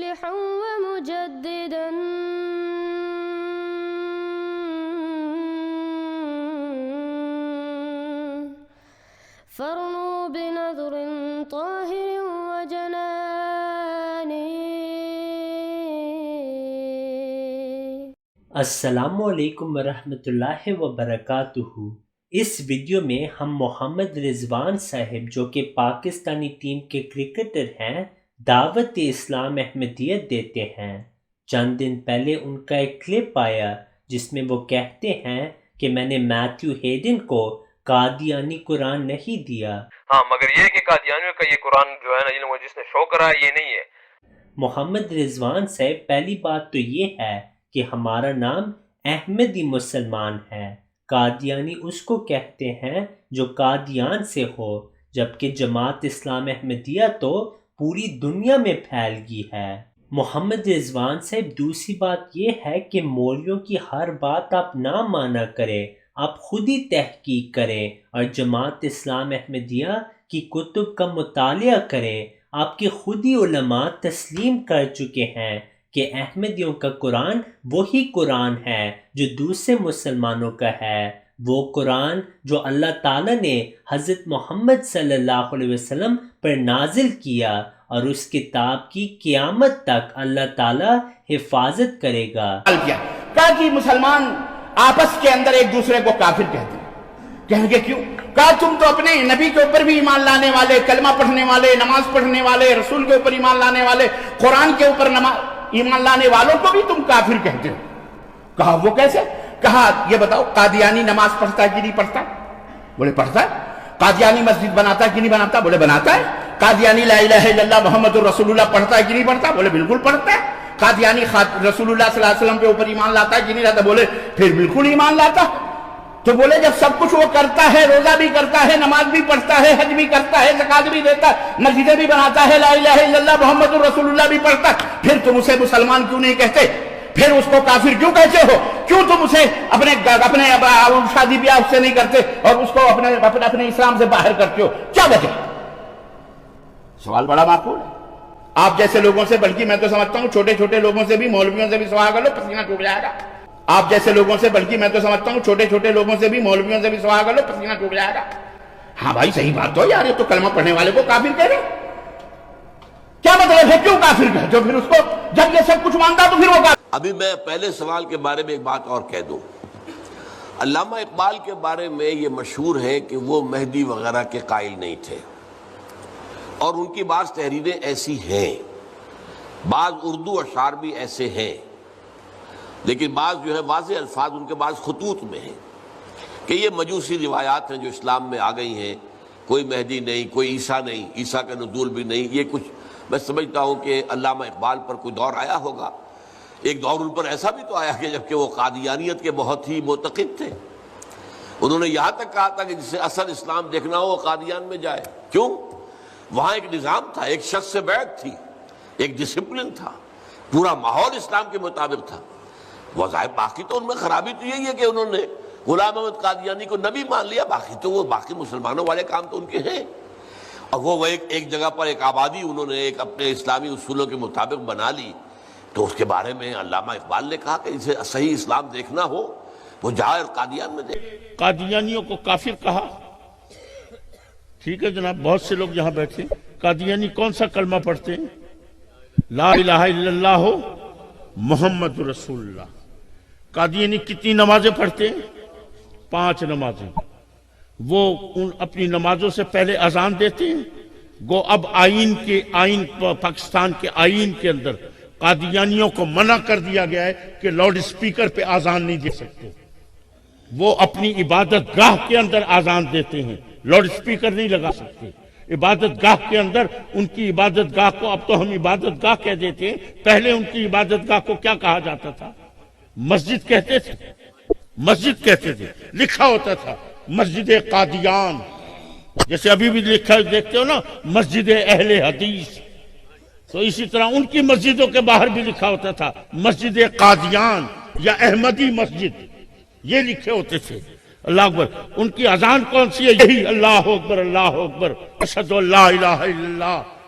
مصلحا ومجددا فارنوا بنظر طاهر وجنان. السلام علیکم ورحمۃ اللہ وبرکاتہ. اس ویڈیو میں ہم محمد رضوان صاحب جو کہ پاکستانی ٹیم کے کرکٹر ہیں دعوت اسلام احمدیت دیتے ہیں. چند دن پہلے ان کا ایک کلپ آیا جس میں وہ کہتے ہیں کہ میں نے میتھیو ہیڈن کو قادیانی قرآن نہیں دیا. ہاں مگر یہ کہ قادیانیوں کا یہ قرآن جو ہے نا جس نے شو کرا یہ نہیں ہے. محمد رضوان صاحب پہلی بات تو یہ ہے کہ ہمارا نام احمدی مسلمان ہے. قادیانی اس کو کہتے ہیں جو قادیان سے ہو، جبکہ جماعت اسلام احمدیہ تو پوری دنیا میں پھیل گئی ہے. محمد رضوان صاحب دوسری بات یہ ہے کہ مولویوں کی ہر بات آپ نہ مانا کریں، آپ خود ہی تحقیق کریں اور جماعت اسلام احمدیہ کی کتب کا مطالعہ کریں. آپ کے خود ہی علماء تسلیم کر چکے ہیں کہ احمدیوں کا قرآن وہی قرآن ہے جو دوسرے مسلمانوں کا ہے، وہ قرآن جو اللہ تعالیٰ نے حضرت محمد صلی اللہ علیہ وسلم پر نازل کیا، اور اس کتاب کی قیامت تک اللہ تعالیٰ حفاظت کرے گا. کہا کہ مسلمان آپس کے اندر ایک دوسرے کو کافر کہتے ہیں. کہیں گے کیوں؟ کہا تم تو اپنے نبی کے اوپر بھی ایمان لانے والے، کلمہ پڑھنے والے، نماز پڑھنے والے، رسول کے اوپر ایمان لانے والے، قرآن کے اوپر ایمان لانے والوں کو بھی تم کافر کہتے ہو. کہا وہ کیسے؟ کہا یہ بتاؤ قادیانی نماز پڑھتا ہے کہ نہیں پڑھتا؟ بولے پڑھتا ہے. قادیانی مسجد بناتا ہے کہ نہیں بناتا؟ بولے بناتا ہے. قادیانی لا الہ الا اللہ محمد الرسول اللہ پڑھتا ہے کہ نہیں پڑھتا؟ بولے بالکل پڑھتا ہے. قادیانی رسول اللہ صلی اللہ علیہ وسلم کے اوپر ایمان لاتا ہے کہ نہیں لاتا؟ بولے پھر بالکل ایمان لاتا. تو بولے جب سب کچھ وہ کرتا ہے، روزہ بھی کرتا ہے، نماز بھی پڑھتا ہے، حج بھی کرتا ہے، زکوٰۃ بھی دیتا ہے، مسجدیں بھی بناتا ہے، لا الہ الا اللہ محمد الرسول اللہ بھی پڑھتا ہے، پھر تم اسے مسلمان کیوں نہیں کہتے؟ پھر اس کو کافر کیوں کہتے ہو؟ کیوں تم اسے اپنے شادی بیاہ اس سے نہیں کرتے اور اس کو اپنے اسلام سے باہر کرتے ہو؟ کیا وجہ؟ سوال بڑا معقول ہے. آپ جیسے لوگوں سے، بلکہ میں تو سمجھتا ہوں چھوٹے چھوٹے لوگوں سے بھی، مولویوں سے بھی سوال کر لو پسینہ ٹوٹ جائے گا. آپ جیسے لوگوں سے، بلکہ میں تو سمجھتا ہوں چھوٹے چھوٹے لوگوں سے بھی، مولویوں سے بھی سوال کر لو پسینہ ٹوٹ جائے گا. ہاں بھائی صحیح بات تو یار، یہ تو کلمہ پڑھنے والے کو کافر کہہ رہے. کیا مطلب ہے؟ کیوں کافر کہہ؟ جو پھر اس کو جب یہ سب کچھ مانتا تو پھر وہ کافر. ابھی میں پہلے سوال کے بارے میں ایک بات اور کہہ دوں. علامہ اقبال کے بارے میں یہ مشہور ہے کہ وہ مہدی وغیرہ کے قائل نہیں تھے، اور ان کی بعض تحریریں ایسی ہیں، بعض اردو اشعار بھی ایسے ہیں، لیکن بعض جو ہے واضح الفاظ ان کے بعض خطوط میں ہیں کہ یہ مجوسی روایات ہیں جو اسلام میں آ گئی ہیں. کوئی مہدی نہیں، کوئی عیسیٰ نہیں، عیسیٰ کا نزول بھی نہیں. یہ کچھ میں سمجھتا ہوں کہ علامہ اقبال پر کوئی دور آیا ہوگا. ایک دور ان پر ایسا بھی تو آیا کہ جبکہ وہ قادیانیت کے بہت ہی معتقد تھے. انہوں نے یہاں تک کہا تھا کہ جسے اصل اسلام دیکھنا ہو وہ قادیان میں جائے. کیوں؟ وہاں ایک نظام تھا، ایک شخص سے بیعت تھی، ایک ڈسپلن تھا، پورا ماحول اسلام کے مطابق تھا. وظائف باقی تو ان میں خرابی تو یہی ہے کہ انہوں نے غلام احمد قادیانی کو نبی مان لیا. باقی تو وہ باقی مسلمانوں والے کام تو ان کے ہیں. اور وہ ایک جگہ پر ایک آبادی انہوں نے ایک اپنے اسلامی اصولوں کے مطابق بنا لی. تو اس کے بارے میں علامہ اقبال نے کہا کہ اسے صحیح اسلام دیکھنا ہو وہ جائے قادیان میں دیکھے. قادیانیوں کو کافر کہا. ٹھیک ہے جناب، بہت سے لوگ یہاں بیٹھے. قادیانی کون سا کلمہ پڑھتے ہیں؟ لا الہ الا اللہ محمد رسول اللہ. قادیانی کتنی نمازیں پڑھتے ہیں؟ 5 نمازیں. وہ اپنی نمازوں سے پہلے اذان دیتے ہیں. گو اب آئین پاکستان کے آئین کے اندر قادیانیوں کو منع کر دیا گیا ہے کہ لاؤڈ اسپیکر پہ اذان نہیں دے سکتے. وہ اپنی عبادت گاہ کے اندر اذان دیتے ہیں، لاؤڈ اسپیکر نہیں لگا سکتے. عبادت گاہ کے اندر ان کی عبادت گاہ کو اب تو ہم عبادت گاہ کہہ دیتے ہیں، پہلے ان کی عبادت گاہ کو کیا کہا جاتا تھا؟ مسجد کہتے تھے. مسجد کہتے تھے، لکھا ہوتا تھا مسجد قادیان. جیسے ابھی بھی لکھا دیکھتے ہو نا مسجد اہل حدیث، تو اسی طرح ان کی مسجدوں کے باہر بھی لکھا ہوتا تھا مسجد قادیان یا احمدی مسجد، یہ لکھے ہوتے تھے. اللہ اکبر. ان کی اذان کون سی ہے؟ یہی اللہ اکبر اللہ اکبر اشہد ان لا الہ الا اللہ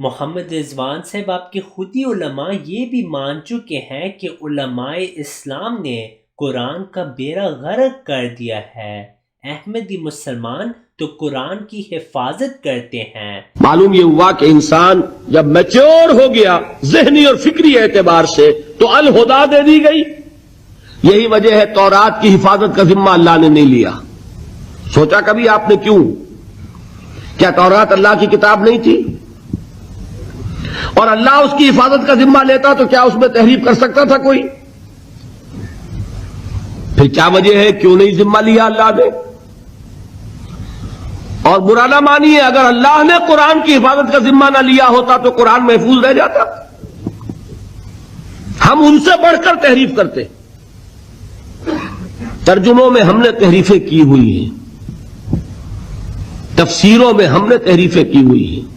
محمد رضوان صاحب آپ کے خود ہی علماء یہ بھی مان چکے ہیں کہ علماء اسلام نے قرآن کا بیڑا غرق کر دیا ہے. احمدی مسلمان تو قرآن کی حفاظت کرتے ہیں. معلوم یہ ہوا کہ انسان جب میچور ہو گیا ذہنی اور فکری اعتبار سے تو الہدا دے دی گئی. یہی وجہ ہے تورات کی حفاظت کا ذمہ اللہ نے نہیں لیا. سوچا کبھی آپ نے کیوں؟ کیا تورات اللہ کی کتاب نہیں تھی؟ اور اللہ اس کی حفاظت کا ذمہ لیتا تو کیا اس میں تحریف کر سکتا تھا کوئی؟ پھر کیا وجہ ہے کیوں نہیں ذمہ لیا اللہ نے؟ اور برا نہ مانیے، اگر اللہ نے قرآن کی حفاظت کا ذمہ نہ لیا ہوتا تو قرآن محفوظ رہ جاتا. ہم ان سے بڑھ کر تحریف کرتے. ترجموں میں ہم نے تحریفیں کی ہوئی ہیں، تفسیروں میں ہم نے تحریفیں کی ہوئی ہیں.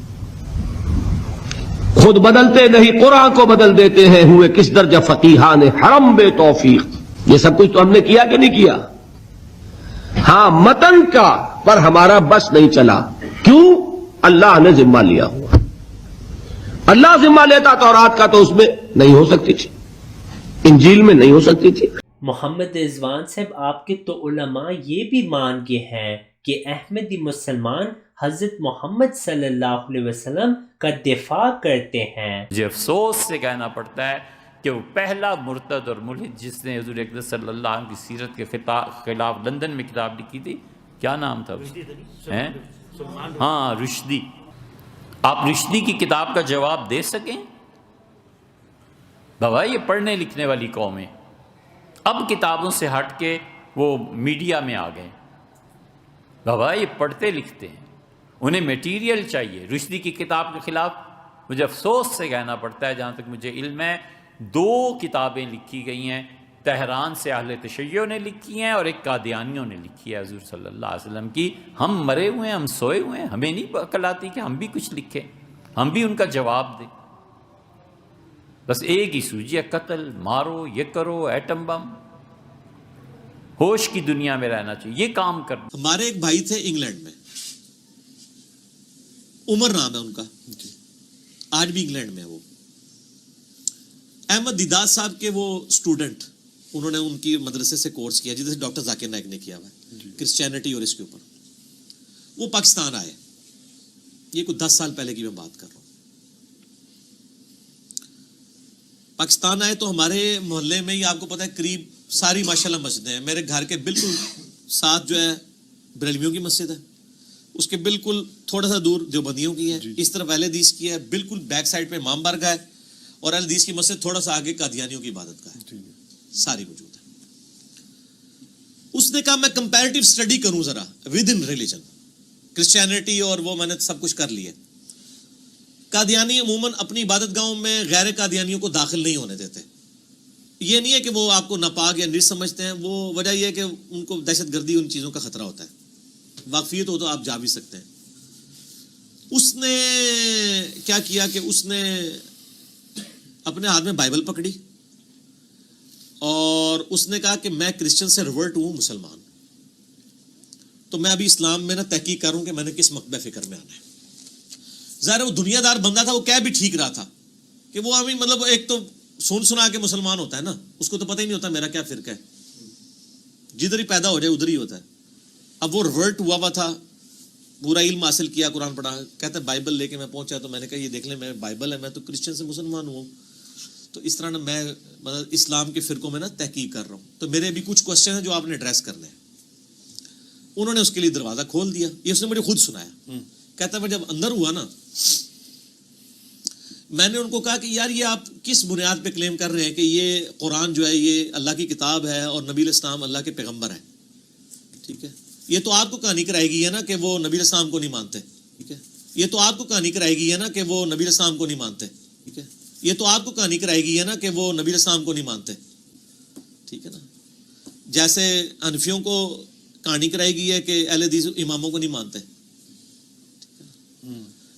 خود بدلتے نہیں قرآن کو بدل دیتے ہیں، ہوئے کس درجہ فقیہان حرم بے توفیق. یہ سب کچھ تو ہم نے کیا کہ نہیں کیا؟ ہاں متن کا پر ہمارا بس نہیں چلا. کیوں؟ اللہ نے ذمہ لیا ہوا. اللہ ذمہ لیتا تورات کا تو اس میں نہیں ہو سکتی تھی، انجیل میں نہیں ہو سکتی تھی. محمد رضوان صاحب آپ کے تو علماء یہ بھی مان گئے ہیں کہ احمدی مسلمان حضرت محمد صلی اللہ علیہ وسلم کا دفاع کرتے ہیں. مجھے افسوس سے کہنا پڑتا ہے کہ وہ پہلا مرتد اور ملحد جس نے حضور اقدس صلی اللہ علیہ وسلم کی سیرت کے خلاف لندن میں کتاب لکھی تھی، کیا نام تھا اس کا؟ ہاں رشدی. آپ رشدی کی کتاب کا جواب دے سکیں؟ بابا یہ پڑھنے لکھنے والی قوم ہے، اب کتابوں سے ہٹ کے وہ میڈیا میں آ گئے. بابا یہ پڑھتے لکھتے ہیں، انہیں میٹیریل چاہیے. رشدی کی کتاب کے خلاف مجھے افسوس سے کہنا پڑتا ہے، جہاں تک مجھے علم ہے 2 کتابیں لکھی گئی ہیں. تہران سے اہل تشیع نے لکھی ہیں اور ایک قادیانیوں نے لکھی ہے حضور صلی اللہ علیہ وسلم کی. ہم مرے ہوئے ہیں، ہم سوئے ہوئے ہیں، ہمیں نہیں عقل آتی کہ ہم بھی کچھ لکھیں، ہم بھی ان کا جواب دیں. بس ایک ہی سوچی ہے، قتل مارو، یہ کرو، ایٹم بم. ہوش کی دنیا میں رہنا چاہیے، یہ کام کرنا. ہمارے ایک بھائی تھے انگلینڈ میں، عمر نام ہے ان کا، آج بھی انگلینڈ میں. وہ احمد دیدار صاحب کے وہ اسٹوڈنٹ، انہوں نے ان کی مدرسے سے کورس کیا جیسے ڈاکٹر ذاکر نائک نے کیا ہوا ہے کرسچینٹی اور اس کے اوپر. وہ پاکستان آئے، یہ کوئی 10 سال پہلے کی میں بات کر رہا ہوں. پاکستان آئے تو ہمارے محلے میں ہی آپ کو پتا ہے قریب ساری ماشاءاللہ مسجدیں ہیں. میرے گھر کے بالکل ساتھ جو ہے بریلویوں کی مسجد ہے، اس کے بالکل تھوڑا سا دور دیوبندیوں کی ہے، اس طرف اہل حدیث کی ہے، بالکل بیک سائڈ پہ امام بارگاہ ہے، اور اہل حدیث کی مسجد تھوڑا سا آگے قادیانیوں کی عبادت گاہ ہے. ساری موجود ہے. اس نے کہا میں کمپیریٹیو اسٹڈی کروں ذرا ود ان ریلیجن، کرسچینٹی اور وہ میں نے سب کچھ کر لیا. قادیانی عموماً اپنی عبادت گاہوں میں غیر قادیانیوں کو داخل نہیں ہونے دیتے. یہ نہیں ہے کہ وہ آپ کو ناپاک یا نجس سمجھتے ہیں، وہ وجہ یہ ہے کہ ان کو دہشت گردی ان چیزوں کا خطرہ ہوتا ہے. واقفیت ہو تو آپ جا بھی سکتے ہیں. اس نے کیا کیا کہ اس نے اپنے ہاتھ میں بائبل پکڑی اور اس نے کہا کہ میں کرسچن سے ریورٹ ہوں مسلمان. تو میں ابھی اسلام میں نا تحقیق کر رہا ہوں کہ میں نے کس مکتبہ فکر میں آنا ہے. ظاہر وہ دنیا دار بندہ تھا، وہ کہہ بھی ٹھیک رہا تھا کہ وہ ہمیں مطلب ایک تو سنا کے مسلمان ہوتا ہے نا، اس کو تو پتہ ہی نہیں ہوتا میرا کیا فرقہ ہے، جدھر ہی پیدا ہو جائے ادھر ہی ہوتا ہے. اب وہ ریورٹ ہوا تھا، پورا علم حاصل کیا، قرآن پڑھا. کہتا ہے بائبل لے کے میں پہنچا تو میں نے کہا یہ دیکھ لیں میں بائبل ہے، میں تو کرسچن سے مسلمان ہوں. تو اس طرح نا میں مطلب اسلام کے فرقوں میں نا تحقیق کر رہا ہوں، تو میرے بھی کچھ کوشچن ہیں جو آپ نے ایڈریس کرنے ہیں. انہوں نے اس کے لیے دروازہ کھول دیا. یہ اس نے مجھے خود سنایا. کہتا ہے میں جب اندر ہوا نا، میں نے ان کو کہا کہ یار یہ آپ کس بنیاد پہ کلیم کر رہے ہیں کہ یہ قرآن جو ہے یہ اللہ کی کتاب ہے اور نبی علیہ السلام اللہ کے پیغمبر ہیں. ٹھیک ہے، یہ تو آپ کو کہانی کرائے گی ہے نا کہ وہ نبی علیہ السلام کو نہیں مانتے. ٹھیک ہے، یہ تو آپ کو کہانی کرائے گی ہے نا کہ وہ نبی علیہ السلام کو نہیں مانتے. ٹھیک ہے، یہ تو آپ کو کہانی کرائے گی ہے نا کہ وہ نبی علیہ السلام کو نہیں مانتے. ٹھیک ہے نا، جیسے حنفیوں کو کہانی کرائے گی ہے کہ اہل حدیث اماموں کو نہیں مانتے.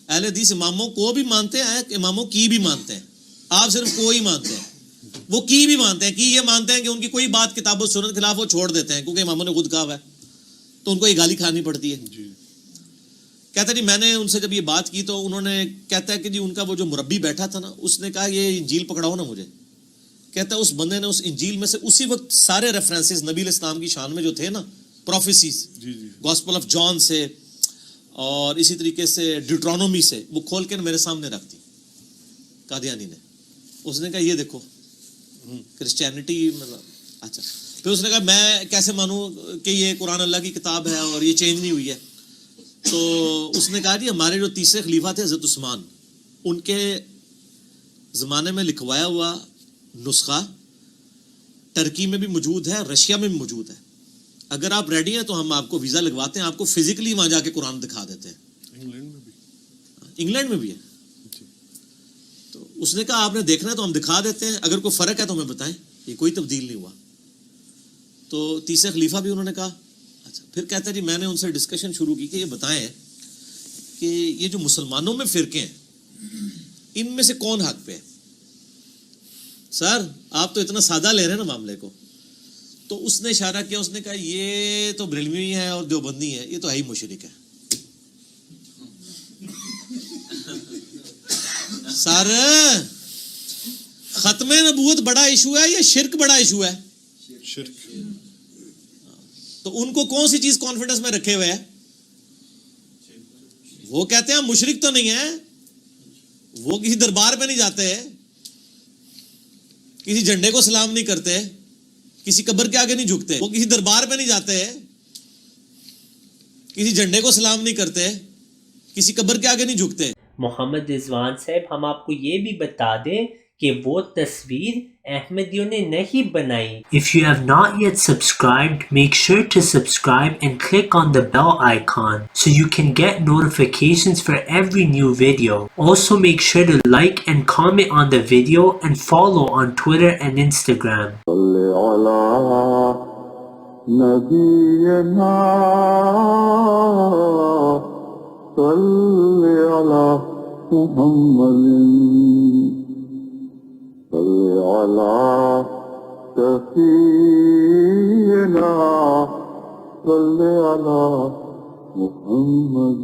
اہل حدیث اماموں کو بھی مانتے ہیں، اماموں کی بھی مانتے ہیں. آپ صرف کوئی مانتے ہیں، وہ کی بھی مانتے ہیں. کی یہ مانتے ہیں کہ ان کی کوئی بات کتاب و سنت کے خلاف وہ چھوڑ دیتے ہیں کیونکہ اماموں نے خود کہا ہے، تو ان کو یہ گالی کھانی پڑتی ہے. کہتا جی میں نے ان سے جب یہ بات کی تو انہوں نے کہتا ہے کہ جی ان کا وہ جو مربی بیٹھا تھا نا اس نے کہا یہ انجیل پکڑاؤ نا مجھے. کہتا ہے اس بندے نے اس انجیل میں سے اسی وقت سارے ریفرنسز نبی علیہ السلام کی شان میں جو تھے نا پروفیسیز گاسپل آف جان سے اور اسی طریقے سے ڈیوٹرانومی سے وہ کھول کے میرے سامنے رکھ دی قادیانی نے. اس نے کہا یہ دیکھو کرسچینٹی اچھا. پھر اس نے کہا میں کیسے مانوں کہ یہ قرآن اللہ کی کتاب ہے اور یہ چینج نہیں ہوئی ہے. تو اس نے کہا جی ہمارے جو تیسرے خلیفہ تھے حضرت عثمان ان کے زمانے میں لکھوایا ہوا نسخہ ٹرکی میں بھی موجود ہے رشیا میں بھی موجود ہے. اگر آپ ریڈی ہیں تو ہم آپ کو ویزا لگواتے ہیں آپ کو فزیکلی وہاں جا کے قرآن دکھا دیتے ہیں. انگلینڈ میں بھی ہے. تو اس نے کہا آپ نے دیکھنا ہے تو ہم دکھا دیتے ہیں اگر کوئی فرق ہے تو ہمیں بتائیں. یہ کوئی تبدیل نہیں ہوا. تو تیسرے خلیفہ بھی انہوں نے کہا اچھا. پھر کہتا ہے جی میں نے ان سے ڈسکشن شروع کی کہ یہ بتائیں کہ یہ جو مسلمانوں میں فرقے ہیں ان میں سے کون حق پہ ہے. سر آپ تو اتنا سادہ لے رہے ہیں نا معاملے کو. تو اس نے اشارہ کیا اس نے کہا یہ تو بریلوی ہے اور دیوبندی ہے یہ تو ہے ہی مشرک ہے. سر ختم نبوت بڑا ایشو ہے یا شرک بڑا ایشو ہے؟ شرک. تو ان کو کون سی چیز کانفیڈنس میں رکھے ہوئے ہے؟ وہ کہتے ہیں مشرک تو نہیں ہے. وہ کسی دربار پہ نہیں جاتے کسی جھنڈے کو سلام نہیں کرتے کسی قبر کے آگے نہیں جھکتے. وہ کسی دربار پہ نہیں جاتے کسی جھنڈے کو سلام نہیں کرتے کسی قبر کے آگے نہیں جھکتے. محمد رضوان صاحب ہم آپ کو یہ بھی بتا دیں کہ وہ تصویر احمدیوں نے نہیں بنائی. If you have not yet subscribed, make sure to subscribe and click on the bell icon so you can get notifications for every new video. Also make sure to like and comment on the video and follow on Twitter and Instagram. صل على سيدنا صل على محمد